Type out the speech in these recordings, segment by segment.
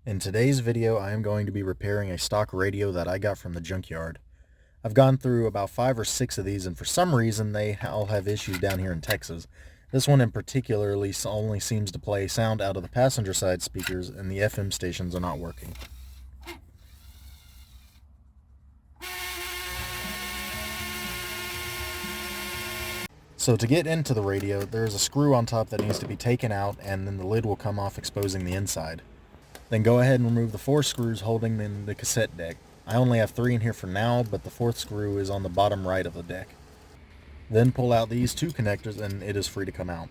In today's video, I am going to be repairing a stock radio that I got from the junkyard. I've gone through about 5 or 6 of these, and for some reason they all have issues down here in Texas. This one in particular only seems to play sound out of the passenger side speakers, and the FM stations are not working. So to get into the radio, there is a screw on top that needs to be taken out, and then the lid will come off, exposing the inside. Then go ahead and remove the 4 screws holding in the cassette deck. I only have 3 in here for now, but the 4th screw is on the bottom right of the deck. Then pull out these 2 connectors and it is free to come out.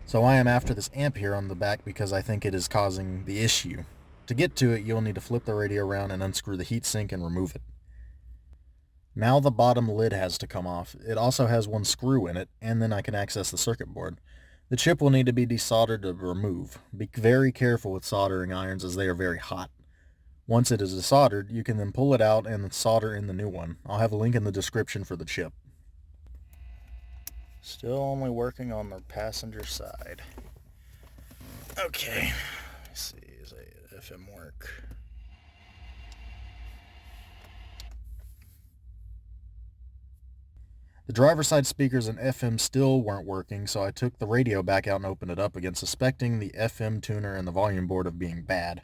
So I am after this amp here on the back because I think it is causing the issue. To get to it, you'll need to flip the radio around and unscrew the heatsink and remove it. Now the bottom lid has to come off. It also has 1 screw in it, and then I can access the circuit board. The chip will need to be desoldered to remove. Be very careful with soldering irons as they are very hot. Once it is desoldered, you can then pull it out and solder in the new one. I'll have a link in the description for the chip. Still only working on the passenger side. Okay, let's see, does FM work? The driver's side speakers and FM still weren't working, so I took the radio back out and opened it up again, suspecting the FM tuner and the volume board of being bad.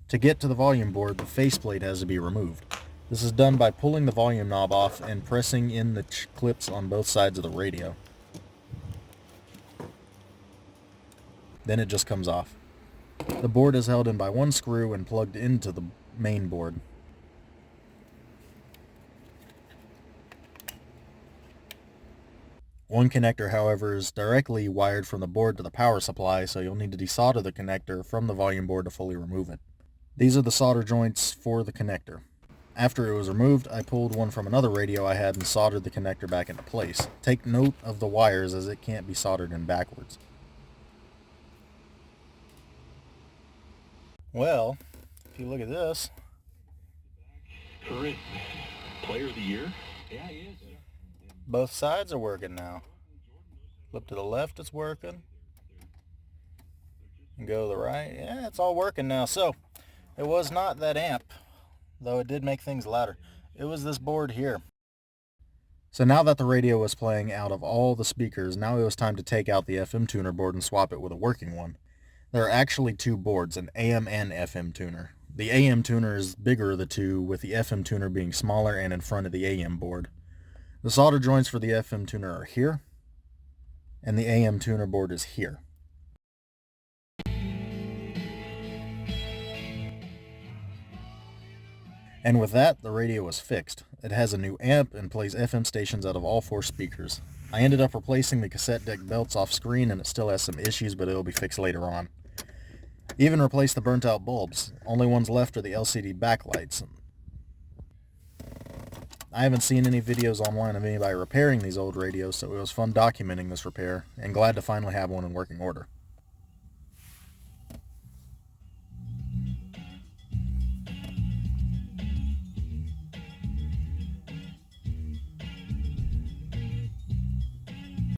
To get to the volume board, the faceplate has to be removed. This is done by pulling the volume knob off and pressing in the clips on both sides of the radio. Then it just comes off. The board is held in by 1 screw and plugged into the main board. One connector, however, is directly wired from the board to the power supply, so you'll need to desolder the connector from the volume board to fully remove it. These are the solder joints for the connector. After it was removed, I pulled one from another radio I had and soldered the connector back into place. Take note of the wires as it can't be soldered in backwards. Well, if you look at this. Current player of the year? Yeah, he is. Both sides are working now. Flip to the left, it's working. And go to the right. Yeah, it's all working now. So, it was not that amp, though it did make things louder. It was this board here. So now that the radio was playing out of all the speakers, now it was time to take out the FM tuner board and swap it with a working one. There are actually 2 boards, an AM and FM tuner. The AM tuner is bigger of the 2, with the FM tuner being smaller and in front of the AM board. The solder joints for the FM tuner are here, and the AM tuner board is here. And with that, the radio was fixed. It has a new amp and plays FM stations out of all 4 speakers. I ended up replacing the cassette deck belts off screen, and it still has some issues, but it'll be fixed later on. Even replaced the burnt out bulbs. Only ones left are the LCD backlights. I haven't seen any videos online of anybody repairing these old radios, so it was fun documenting this repair, and glad to finally have one in working order.